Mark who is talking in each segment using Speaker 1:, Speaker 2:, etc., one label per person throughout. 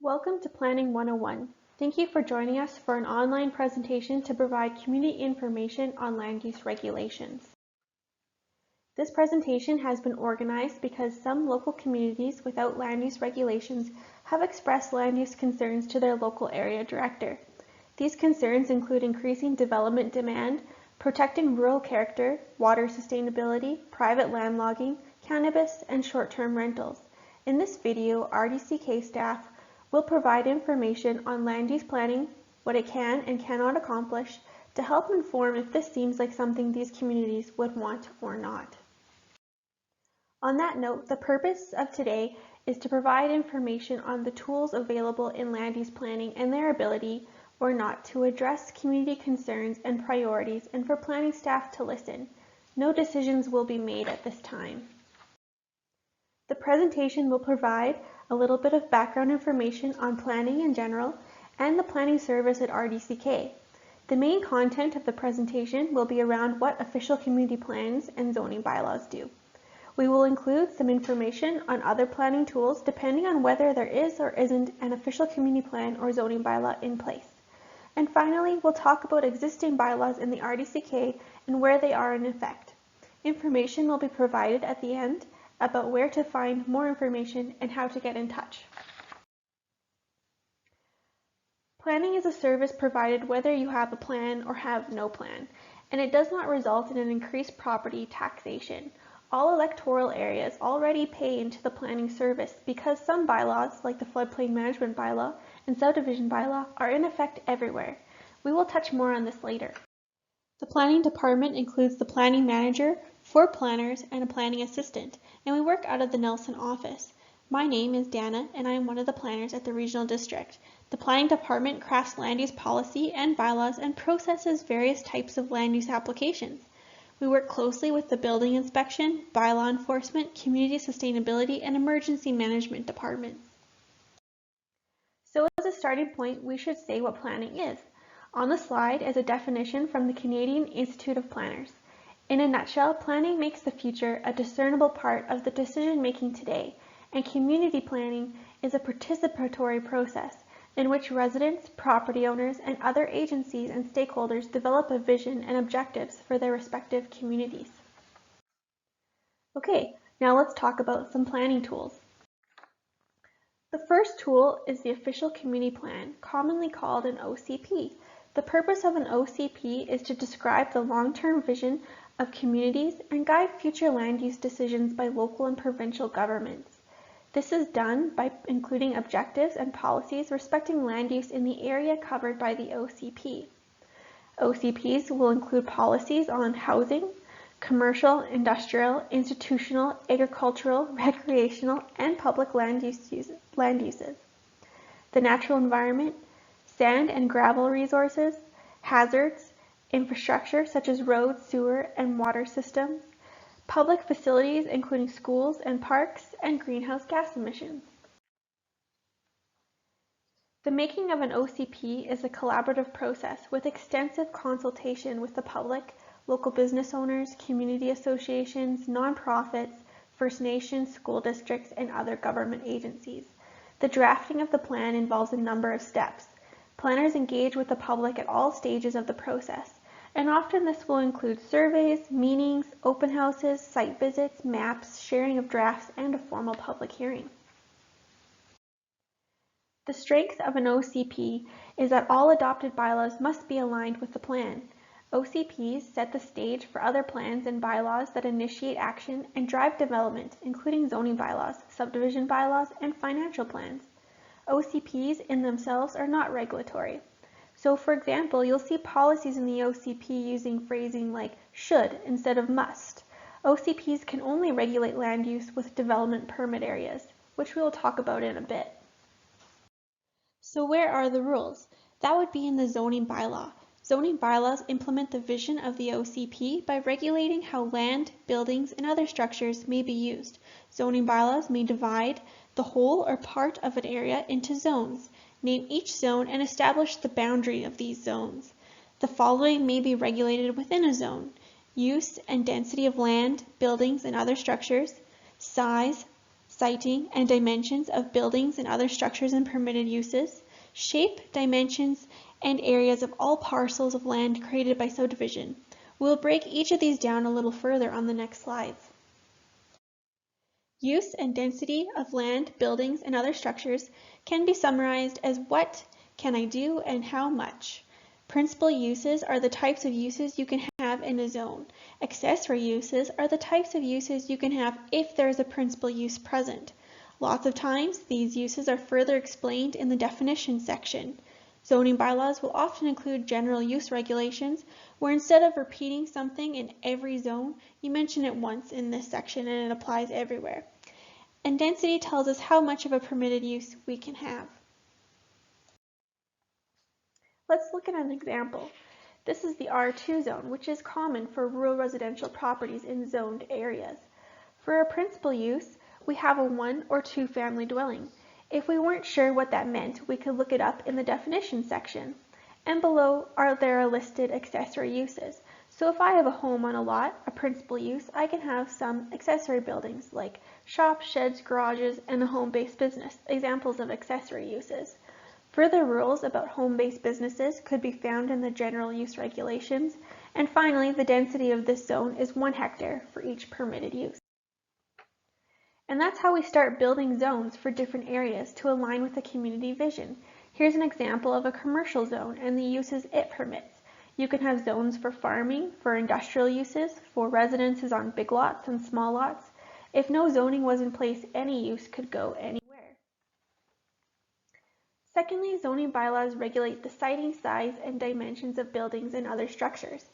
Speaker 1: Welcome to Planning 101. Thank you for joining us for an online presentation to provide community information on land use regulations. This presentation has been organized because some local communities without land use regulations have expressed land use concerns to their local area director. These concerns include increasing development demand, protecting rural character, water sustainability, private land logging, cannabis, and short-term rentals. In this video, RDCK staff will provide information on land use planning, what it can and cannot accomplish, to help inform if this seems like something these communities would want or not. On that note, the purpose of today is to provide information on the tools available in land use planning and their ability or not to address community concerns and priorities, and for planning staff to listen. No decisions will be made at this time. The presentation will provide a little bit of background information on planning in general and the planning service at RDCK. The main content of the presentation will be around what official community plans and zoning bylaws do. We will include some information on other planning tools depending on whether there is or isn't an official community plan or zoning bylaw in place. And finally, we'll talk about existing bylaws in the RDCK and where they are in effect. Information will be provided at the end about where to find more information and how to get in touch. Planning is a service provided whether you have a plan or have no plan, and it does not result in an increased property taxation. All electoral areas already pay into the planning service because some bylaws, like the Floodplain Management Bylaw and Subdivision Bylaw, are in effect everywhere. We will touch more on this later. The planning department includes the planning manager, 4 planners, and a planning assistant, and we work out of the Nelson office. My name is Dana, and I am one of the planners at the regional district. The planning department crafts land use policy and bylaws and processes various types of land use applications. We work closely with the building inspection, bylaw enforcement, community sustainability, and emergency management departments. So as a starting point, we should say what planning is. On the slide is a definition from the Canadian Institute of Planners. In a nutshell, planning makes the future a discernible part of the decision-making today, and community planning is a participatory process in which residents, property owners, and other agencies and stakeholders develop a vision and objectives for their respective communities. Okay, now let's talk about some planning tools. The first tool is the Official Community Plan, commonly called an OCP. The purpose of an OCP is to describe the long-term vision of communities and guide future land use decisions by local and provincial governments. This is done by including objectives and policies respecting land use in the area covered by the OCP. OCPs will include policies on housing, commercial, industrial, institutional, agricultural, recreational, and public land uses, the natural environment, sand and gravel resources, hazards, infrastructure such as roads, sewer, and water systems, public facilities including schools and parks, and greenhouse gas emissions. The making of an OCP is a collaborative process with extensive consultation with the public, local business owners, community associations, nonprofits, First Nations, school districts, and other government agencies. The drafting of the plan involves a number of steps. Planners engage with the public at all stages of the process, and often this will include surveys, meetings, open houses, site visits, maps, sharing of drafts, and a formal public hearing. The strength of an OCP is that all adopted bylaws must be aligned with the plan. OCPs set the stage for other plans and bylaws that initiate action and drive development, including zoning bylaws, subdivision bylaws, and financial plans. OCPs in themselves are not regulatory. So for example, you'll see policies in the OCP using phrasing like should instead of must. OCPs can only regulate land use with development permit areas, which we will talk about in a bit. So where are the rules? That would be in the zoning bylaw. Zoning bylaws implement the vision of the OCP by regulating how land, buildings, and other structures may be used. Zoning bylaws may divide the whole or part of an area into zones, name each zone, and establish the boundary of these zones. The following may be regulated within a zone: use and density of land, buildings, and other structures, size, siting and dimensions of buildings and other structures and permitted uses, shape, dimensions, and areas of all parcels of land created by subdivision. We'll break each of these down a little further on the next slides. Use and density of land, buildings, and other structures can be summarized as what can I do and how much. Principal uses are the types of uses you can have in a zone. Accessory uses are the types of uses you can have if there is a principal use present. Lots of times, these uses are further explained in the definition section. Zoning bylaws will often include general use regulations, where instead of repeating something in every zone, you mention it once in this section and it applies everywhere. And density tells us how much of a permitted use we can have. Let's look at an example. This is the R2 zone, which is common for rural residential properties in zoned areas. For a principal use, we have a 1 or 2 family dwelling. If we weren't sure what that meant, we could look it up in the definition section. And below there are listed accessory uses. So if I have a home on a lot, a principal use, I can have some accessory buildings like shops, sheds, garages, and a home-based business, examples of accessory uses. Further rules about home-based businesses could be found in the general use regulations. And finally, the density of this zone is 1 hectare for each permitted use. And that's how we start building zones for different areas to align with the community vision. Here's an example of a commercial zone and the uses it permits. You can have zones for farming, for industrial uses, for residences on big lots and small lots. If no zoning was in place, any use could go anywhere. Secondly, zoning bylaws regulate the siting, size, and dimensions of buildings and other structures.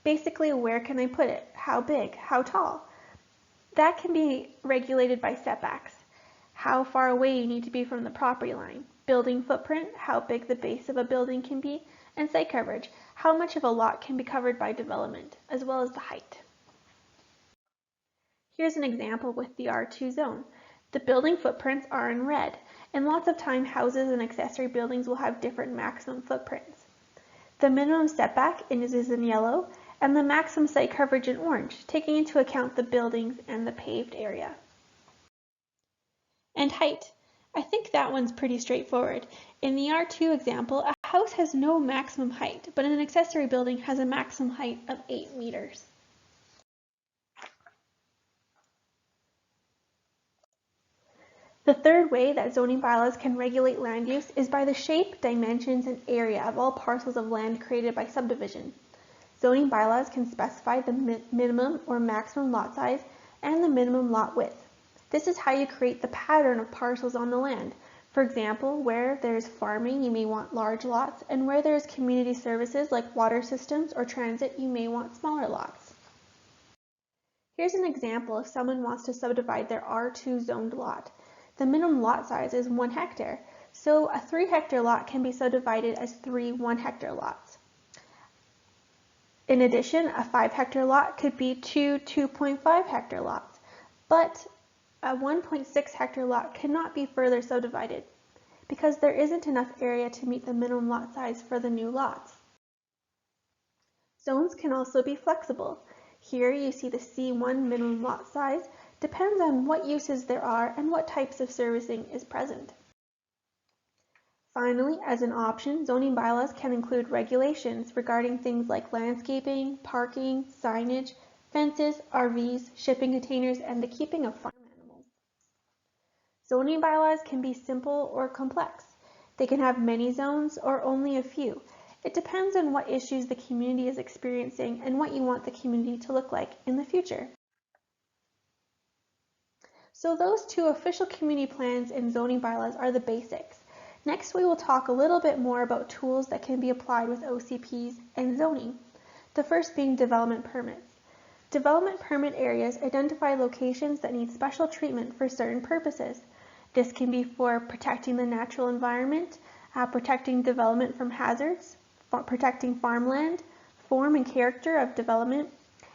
Speaker 1: Basically, where can I put it? How big? How tall? That can be regulated by setbacks. How far away you need to be from the property line. Building footprint, how big the base of a building can be, and site coverage, how much of a lot can be covered by development, as well as the height. Here's an example with the R2 zone. The building footprints are in red, and lots of time houses and accessory buildings will have different maximum footprints. The minimum setback is in yellow, and the maximum site coverage in orange, taking into account the buildings and the paved area. And height. I think that one's pretty straightforward. In the R2 example, a house has no maximum height, but an accessory building has a maximum height of 8 meters. The third way that zoning bylaws can regulate land use is by the shape, dimensions, and area of all parcels of land created by subdivision. Zoning bylaws can specify the minimum or maximum lot size and the minimum lot width. This is how you create the pattern of parcels on the land. For example, where there's farming, you may want large lots, and where there's community services like water systems or transit, you may want smaller lots. Here's an example if someone wants to subdivide their R2 zoned lot. The minimum lot size is 1 hectare, so a 3 hectare lot can be subdivided as 3 1-hectare lots. In addition, a 5 hectare lot could be 2 2.5 hectare lots, but a 1.6 hectare lot cannot be further subdivided because there isn't enough area to meet the minimum lot size for the new lots. Zones can also be flexible. Here you see the C1 minimum lot size depends on what uses there are and what types of servicing is present. Finally, as an option, zoning bylaws can include regulations regarding things like landscaping, parking, signage, fences, RVs, shipping containers, and the keeping of farm animals. Zoning bylaws can be simple or complex. They can have many zones or only a few. It depends on what issues the community is experiencing and what you want the community to look like in the future. So those 2 official community plans and zoning bylaws are the basics. Next, we will talk a little bit more about tools that can be applied with OCPs and zoning. The first being development permits. Development permit areas identify locations that need special treatment for certain purposes. This can be for protecting the natural environment, protecting development from hazards, protecting farmland, form and character of development,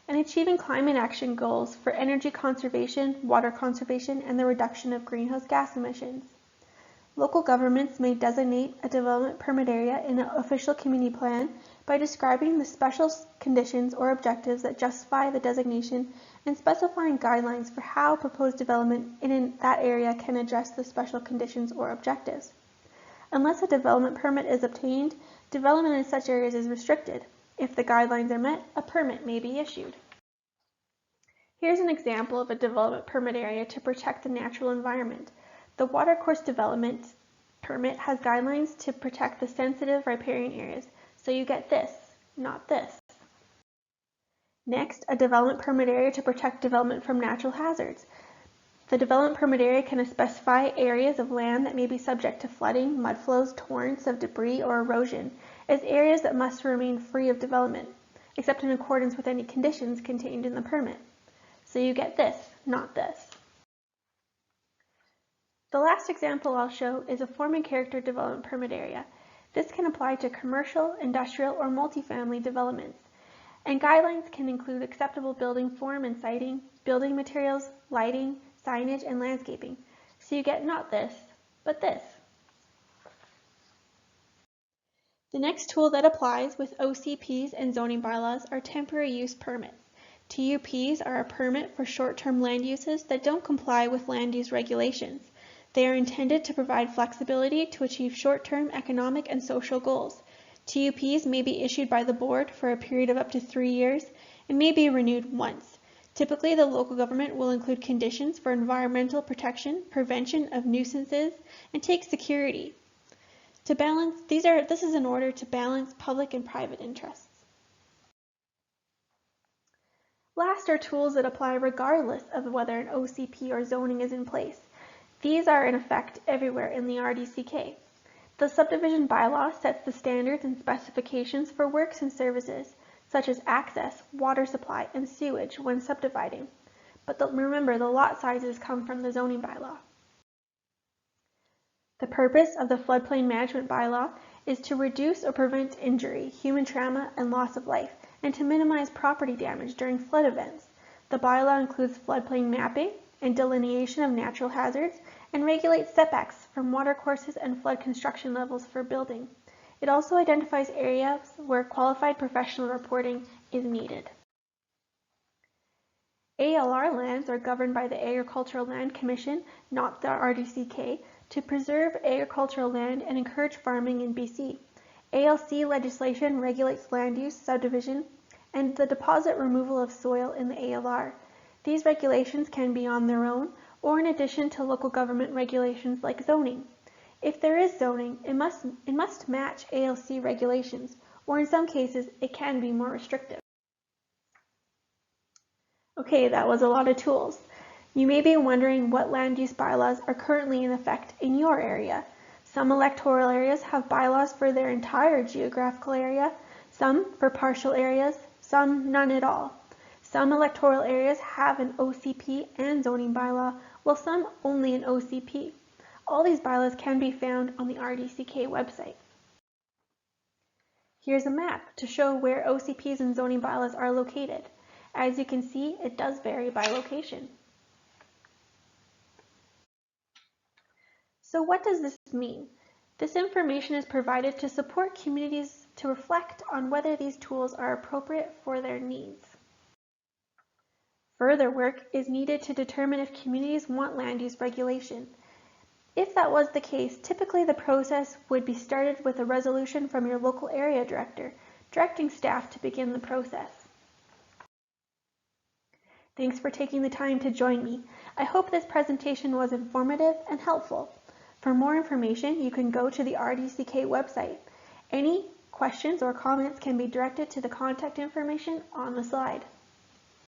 Speaker 1: and achieving climate action goals for energy conservation, water conservation, and the reduction of greenhouse gas emissions. Local governments may designate a development permit area in an official community plan by describing the special conditions or objectives that justify the designation and specifying guidelines for how proposed development in that area can address the special conditions or objectives. Unless a development permit is obtained, development in such areas is restricted. If the guidelines are met, a permit may be issued. Here's an example of a development permit area to protect the natural environment. The watercourse development permit has guidelines to protect the sensitive riparian areas, so you get this, not this. Next, a development permit area to protect development from natural hazards. The development permit area can specify areas of land that may be subject to flooding, mudflows, torrents of debris, or erosion as areas that must remain free of development, except in accordance with any conditions contained in the permit. So you get this, not this. The last example I'll show is a form and character development permit area. This can apply to commercial, industrial, or multifamily developments, and guidelines can include acceptable building form and siting, building materials, lighting, signage, and landscaping. So you get not this, but this. The next tool that applies with OCPs and zoning bylaws are temporary use permits. TUPs are a permit for short-term land uses that don't comply with land use regulations. They are intended to provide flexibility to achieve short-term economic and social goals. TUPs may be issued by the board for a period of up to 3 years and may be renewed once. Typically, the local government will include conditions for environmental protection, prevention of nuisances, and take security. This is in order to balance public and private interests. Last are tools that apply regardless of whether an OCP or zoning is in place. These are in effect everywhere in the RDCK. The subdivision bylaw sets the standards and specifications for works and services, such as access, water supply, and sewage when subdividing. But remember, the lot sizes come from the zoning bylaw. The purpose of the floodplain management bylaw is to reduce or prevent injury, human trauma, and loss of life, and to minimize property damage during flood events. The bylaw includes floodplain mapping and delineation of natural hazards, and regulates setbacks from watercourses and flood construction levels for building. It also identifies areas where qualified professional reporting is needed. ALR lands are governed by the Agricultural Land Commission, not the RDCK, to preserve agricultural land and encourage farming in BC. ALC legislation regulates land use, subdivision, and the deposit removal of soil in the ALR. These regulations can be on their own or in addition to local government regulations like zoning. If there is zoning, it must match ALC regulations, or in some cases, it can be more restrictive. Okay, that was a lot of tools. You may be wondering what land use bylaws are currently in effect in your area. Some electoral areas have bylaws for their entire geographical area, some for partial areas, some none at all. Some electoral areas have an OCP and zoning bylaw, while some only an OCP. All these bylaws can be found on the RDCK website. Here's a map to show where OCPs and zoning bylaws are located. As you can see, it does vary by location. So what does this mean? This information is provided to support communities to reflect on whether these tools are appropriate for their needs. Further work is needed to determine if communities want land use regulation. If that was the case, typically the process would be started with a resolution from your local area director, directing staff to begin the process. Thanks for taking the time to join me. I hope this presentation was informative and helpful. For more information, you can go to the RDCK website. Any questions or comments can be directed to the contact information on the slide.